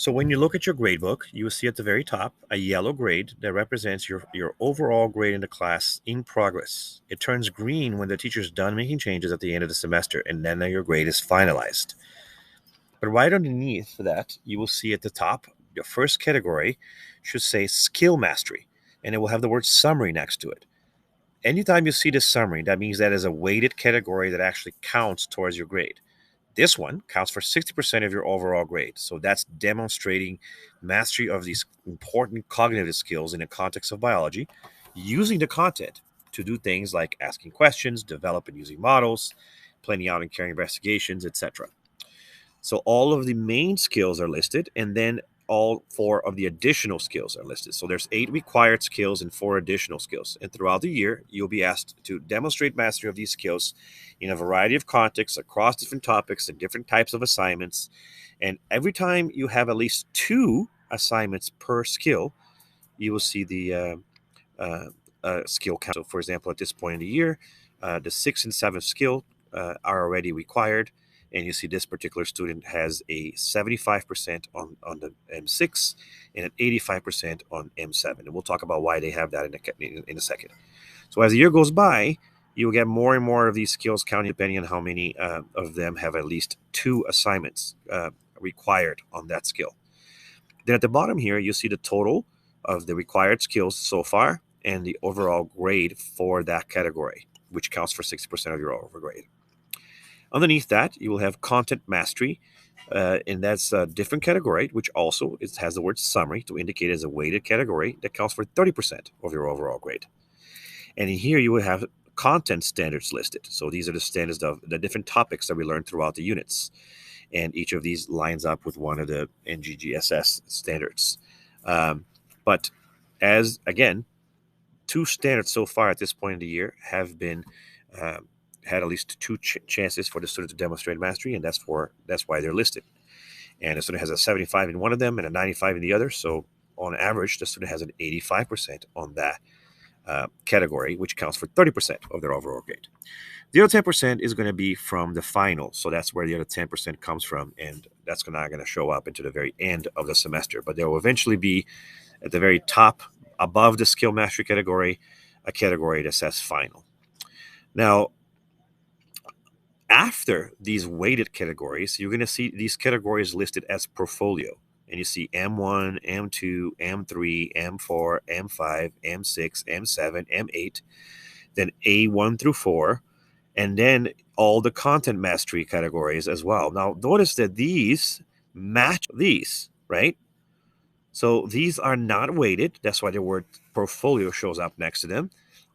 So when you look at your gradebook, you will see at the very top a yellow grade that represents your overall grade in the class in progress. It turns green when the teacher's done making changes at the end of the semester, and then your grade is finalized. But right underneath that, you will see at the top, your first category should say skill mastery, and it will have the word summary next to it. Anytime you see this summary, that means that is a weighted category that actually counts towards your grade. This one counts for 60% of your overall grade. So that's demonstrating mastery of these important cognitive skills in the context of biology, using the content to do things like asking questions, developing using models, planning out and carrying investigations, etc. So all of the main skills are listed, and then all four of the additional skills are listed. So there's 8 required skills and 4 additional skills. And throughout the year, you'll be asked to demonstrate mastery of these skills in a variety of contexts across different topics and different types of assignments. And every time you have at least 2 assignments per skill, you will see the skill count. So, for example, at this point in the year, the 6th and 7th skill are already required. And you see this particular student has a 75% on the M6 and an 85% on M7. And we'll talk about why they have that in a second. So as the year goes by, you'll get more and more of these skills counting depending on how many of them have at least 2 assignments required on that skill. Then at the bottom here, you see the total of the required skills so far and the overall grade for that category, which counts for 60% of your overall grade. Underneath that, you will have content mastery, and that's a different category, which also has the word summary to indicate as a weighted category that counts for 30% of your overall grade. And in here, you will have content standards listed. So these are the standards of the different topics that we learned throughout the units. And each of these lines up with one of the NGGSS standards. But as, again, 2 standards so far at this point in the year have been had at least 2 chances for the student to demonstrate mastery, and that's why they're listed. And the student has a 75 in one of them and a 95 in the other. So on average, the student has an 85% on that category, which counts for 30% of their overall grade. The other 10% is going to be from the final. So that's where the other 10% comes from, and that's not going to show up into the very end of the semester. But there will eventually be at the very top, above the skill mastery category, a category that says final. Now, after these weighted categories, you're going to see these categories listed as portfolio. And you see M1, M2, M3, M4, M5, M6, M7, M8, then A1 through 4, and then all the content mastery categories as well. Now, notice that these match these, right? So these are not weighted. That's why the word portfolio shows up next to them.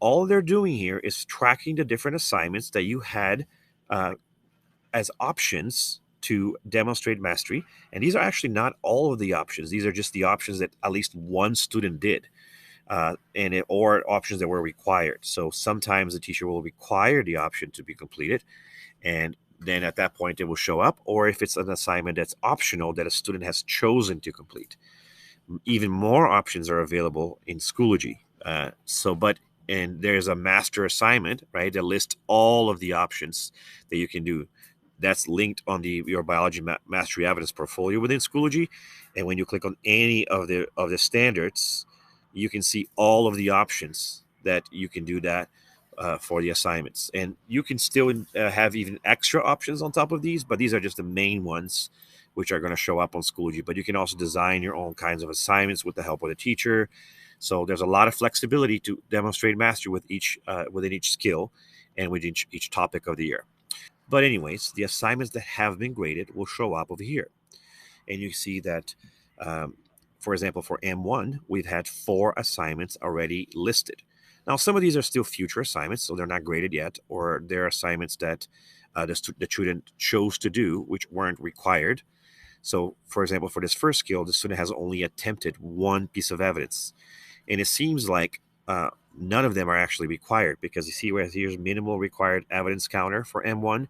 All they're doing here is tracking the different assignments that you had as options to demonstrate mastery. And these are actually not all of the options. These are just the options that at least one student did, or options that were required. So sometimes the teacher will require the option to be completed, and then at that point it will show up. Or if it's an assignment that's optional that a student has chosen to complete. Even more options are available in Schoology. And there's a master assignment, right, that lists all of the options that you can do. That's linked on your biology mastery evidence portfolio within Schoology. And when you click on any of the standards, you can see all of the options that you can do that for the assignments. And you can still have even extra options on top of these, but these are just the main ones which are going to show up on Schoology. But you can also design your own kinds of assignments with the help of the teacher. So there's a lot of flexibility to demonstrate mastery with within each skill and within each topic of the year. But anyways, the assignments that have been graded will show up over here. And you see that, for example, for M1, we've had 4 assignments already listed. Now, some of these are still future assignments, so they're not graded yet, or they're assignments that the student chose to do, which weren't required. So, for example, for this first skill, the student has only attempted 1 piece of evidence. And it seems like none of them are actually required, because you see where here's minimal required evidence counter for M1.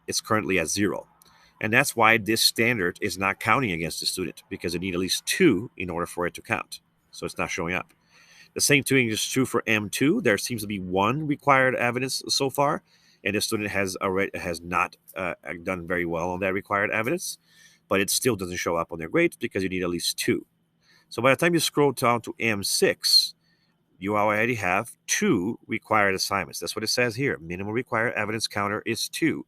It's currently at 0. And that's why this standard is not counting against the student, because it needs at least 2 in order for it to count. So it's not showing up. The same thing is true for M2. There seems to be 1 required evidence so far, and the student has not done very well on that required evidence. but it still doesn't show up on their grades because you need at least 2. So by the time you scroll down to M6, you already have 2 required assignments. That's what it says here. Minimum required evidence counter is 2.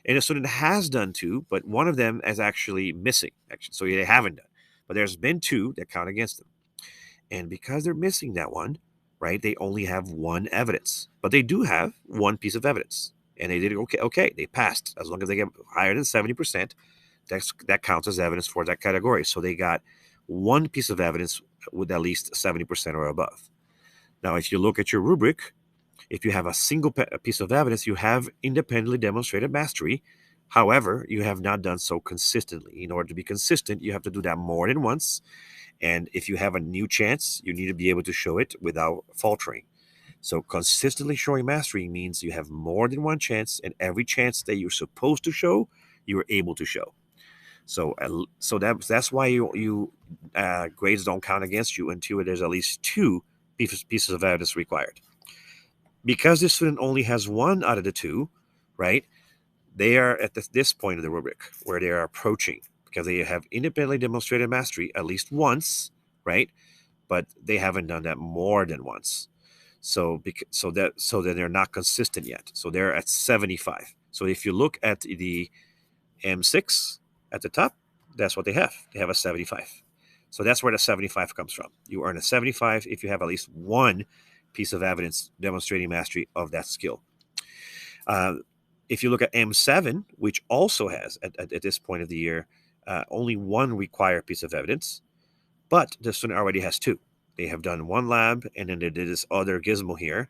And a student has done 2, but one of them is actually missing. So they haven't done. But there's been 2 that count against them. And because they're missing that one, right, they only have 1 evidence. But they do have 1 piece of evidence. And they did okay. They passed. As long as they get higher than 70%, that counts as evidence for that category. So they got 1 piece of evidence with at least 70% or above. Now, if you look at your rubric, if you have a single piece of evidence, you have independently demonstrated mastery. However, you have not done so consistently. In order to be consistent, you have to do that more than once. And if you have a new chance, you need to be able to show it without faltering. So consistently showing mastery means you have more than one chance, and every chance that you're supposed to show, you are able to show. So that's why you grades don't count against you until there's at least 2 pieces of evidence required. Because the student only has 1 out of the 2, right? They are at this point of the rubric where they are approaching, because they have independently demonstrated mastery at least once, right? But they haven't done that more than once. So that they're not consistent yet. So they're at 75. So if you look at the M6 at the top, that's what they have. They have a 75. So that's where the 75 comes from. You earn a 75 if you have at least 1 piece of evidence demonstrating mastery of that skill. If you look at M7, which also has, at this point of the year, only 1 required piece of evidence, but the student already has 2. They have done 1 lab, and then they did this other gizmo here.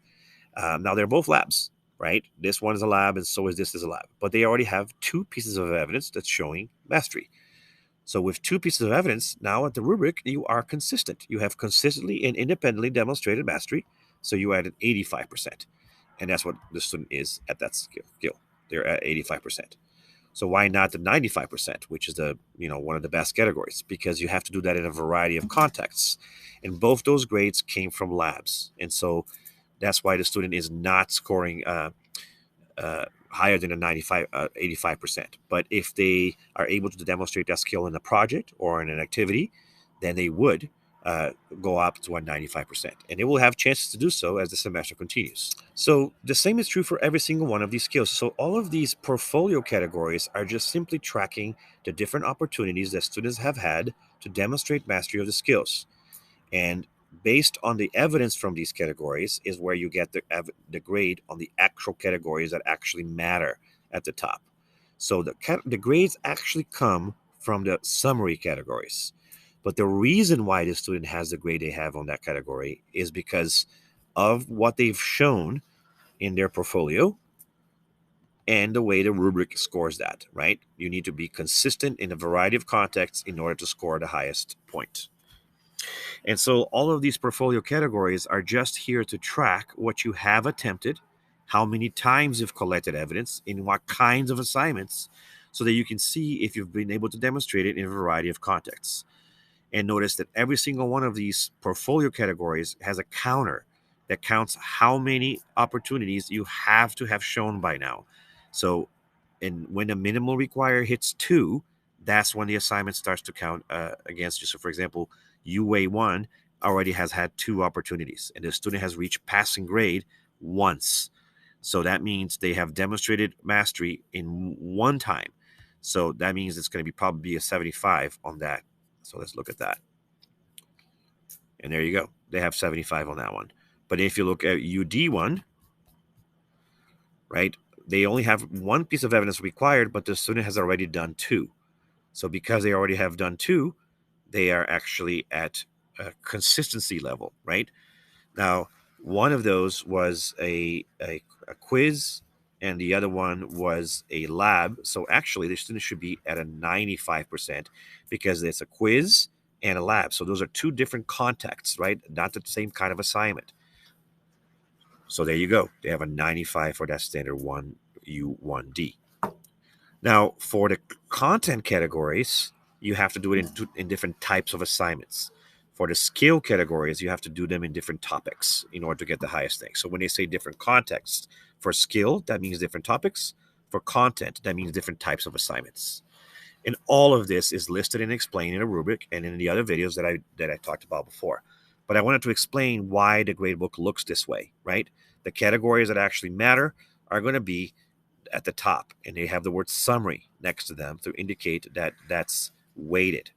Now, they're both labs, right? This one is a lab, and so is this is a lab. But they already have 2 pieces of evidence that's showing mastery. So with 2 pieces of evidence, now at the rubric, you are consistent. You have consistently and independently demonstrated mastery, so you added 85%. And that's what the student is at that skill. They're at 85%. So why not the 95%, which is one of the best categories? Because you have to do that in a variety of contexts. And both those grades came from labs. And so that's why the student is not scoring higher than a 85%. But if they are able to demonstrate that skill in a project or in an activity, then they would go up to a 95%. And they will have chances to do so as the semester continues. So the same is true for every single one of these skills. So all of these portfolio categories are just simply tracking the different opportunities that students have had to demonstrate mastery of the skills. And based on the evidence from these categories is where you get the grade on the actual categories that actually matter at the top. So the grades actually come from the summary categories. But the reason why the student has the grade they have on that category is because of what they've shown in their portfolio and the way the rubric scores that, right? You need to be consistent in a variety of contexts in order to score the highest point. And so all of these portfolio categories are just here to track what you have attempted, how many times you've collected evidence, in what kinds of assignments, so that you can see if you've been able to demonstrate it in a variety of contexts. And notice that every single one of these portfolio categories has a counter that counts how many opportunities you have to have shown by now. So, and when the minimal require hits 2, that's when the assignment starts to count against you. So, for example, UA1 already has had 2 opportunities, and the student has reached passing grade once. So that means they have demonstrated mastery in 1 time. So that means it's going to probably a 75 on that. So let's look at that. And there you go. They have 75 on that one. But if you look at UD1, right, they only have 1 piece of evidence required, but the student has already done 2. So because they already have done 2, they are actually at a consistency level, right? Now, one of those was a quiz, and the other one was a lab. So actually, the student should be at a 95% because it's a quiz and a lab. So those are 2 different contexts, right? Not the same kind of assignment. So there you go. They have a 95 for that standard 1U1D. Now, for the content categories, you have to do it in different types of assignments. For the skill categories, you have to do them in different topics in order to get the highest thing. So when they say different contexts, for skill, that means different topics. For content, that means different types of assignments. And all of this is listed and explained in a rubric and in the other videos that I talked about before. But I wanted to explain why the gradebook looks this way, right? The categories that actually matter are going to be at the top, and they have the word summary next to them to indicate that that's weighted,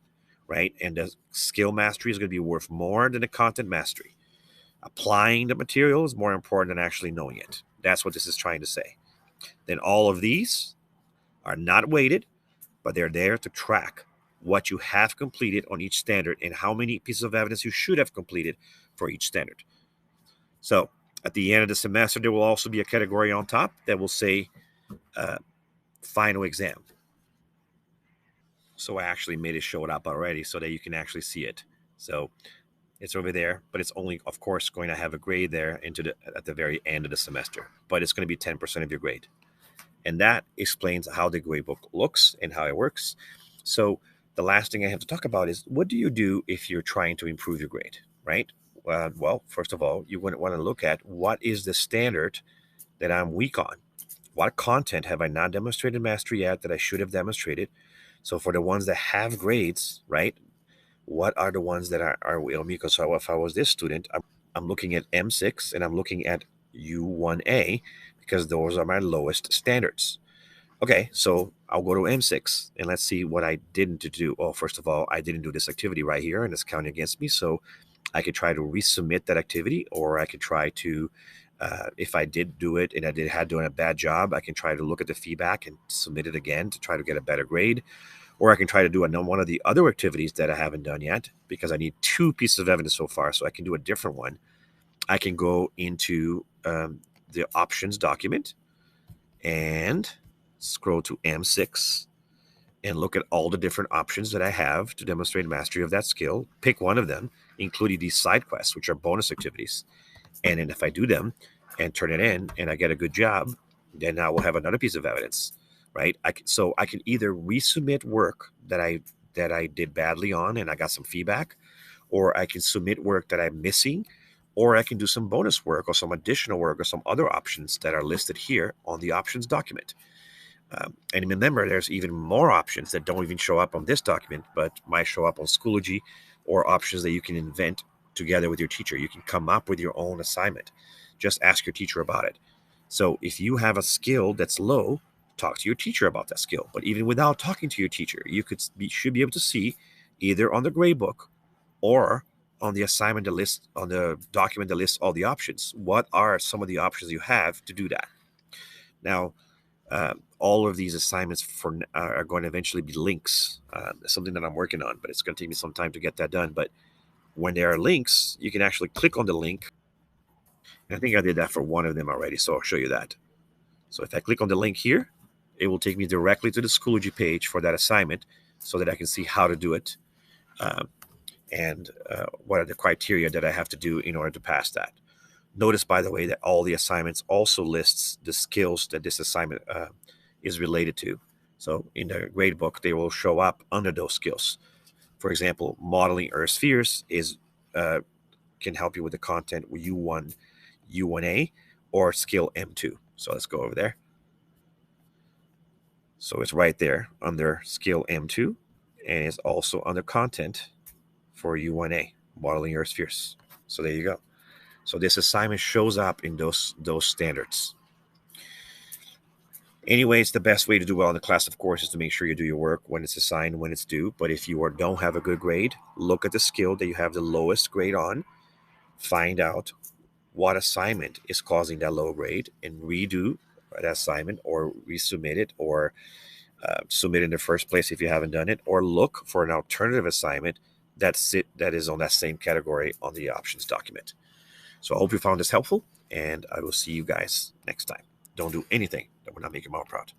right? And the skill mastery is going to be worth more than the content mastery. Applying the material is more important than actually knowing it. That's what this is trying to say. Then all of these are not weighted, but they're there to track what you have completed on each standard and how many pieces of evidence you should have completed for each standard. So at the end of the semester, there will also be a category on top that will say final exam. So I actually made it show it up already so that you can actually see it. So it's over there, but it's only, of course, going to have a grade there at the very end of the semester. But it's going to be 10% of your grade. And that explains how the gradebook looks and how it works. So the last thing I have to talk about is, what do you do if you're trying to improve your grade, right? Well, first of all, you want to look at what is the standard that I'm weak on. What content have I not demonstrated mastery yet that I should have demonstrated? So for the ones that have grades, right, what are the ones that are because so if I was this student, I'm looking at M6 and I'm looking at U1A because those are my lowest standards. Okay, so I'll go to M6 and let's see what I didn't do. Oh, first of all, I didn't do this activity right here and it's counting against me. So I could try to resubmit that activity, or I could try to, if I did do it and had done a bad job, I can try to look at the feedback and submit it again to try to get a better grade. Or I can try to do one of the other activities that I haven't done yet because I need 2 pieces of evidence so far, so I can do a different one. I can go into the options document and scroll to M6 and look at all the different options that I have to demonstrate mastery of that skill. Pick one of them, including these side quests, which are bonus activities. And then if I do them and turn it in and I get a good job, then I will have another piece of evidence, right? So I can either resubmit work that I did badly on and I got some feedback, or I can submit work that I'm missing, or I can do some bonus work or some additional work or some other options that are listed here on the options document. And remember, there's even more options that don't even show up on this document, but might show up on Schoology, or options that you can invent together with your teacher. You can come up with your own assignment. Just ask your teacher about it. So if you have a skill that's low, talk to your teacher about that skill. But even without talking to your teacher, you should be able to see either on the gradebook or on the assignment that lists on the document that lists all the options. What are some of the options you have to do that? Now, all of these assignments are going to eventually be links. Something that I'm working on, but it's going to take me some time to get that done. But when there are links, you can actually click on the link. And I think I did that for one of them already, so I'll show you that. So if I click on the link here, it will take me directly to the Schoology page for that assignment so that I can see how to do it and what are the criteria that I have to do in order to pass that. Notice, by the way, that all the assignments also lists the skills that this assignment is related to. So in the gradebook, they will show up under those skills. For example, modeling Earth spheres can help you with the content U1, U1A, or skill M2. So let's go over there. So it's right there under skill M2, and it's also under content for U1A, modeling Earth spheres. So there you go. So this assignment shows up in those standards. Anyways, the best way to do well in the class, of course, is to make sure you do your work when it's assigned, when it's due. But if you don't have a good grade, look at the skill that you have the lowest grade on, find out what assignment is causing that low grade, and redo that assignment or resubmit it, or submit in the first place if you haven't done it, or look for an alternative assignment that is on that same category on the options document. So I hope you found this helpful, and I will see you guys next time. Don't do anything that will not make your mom proud.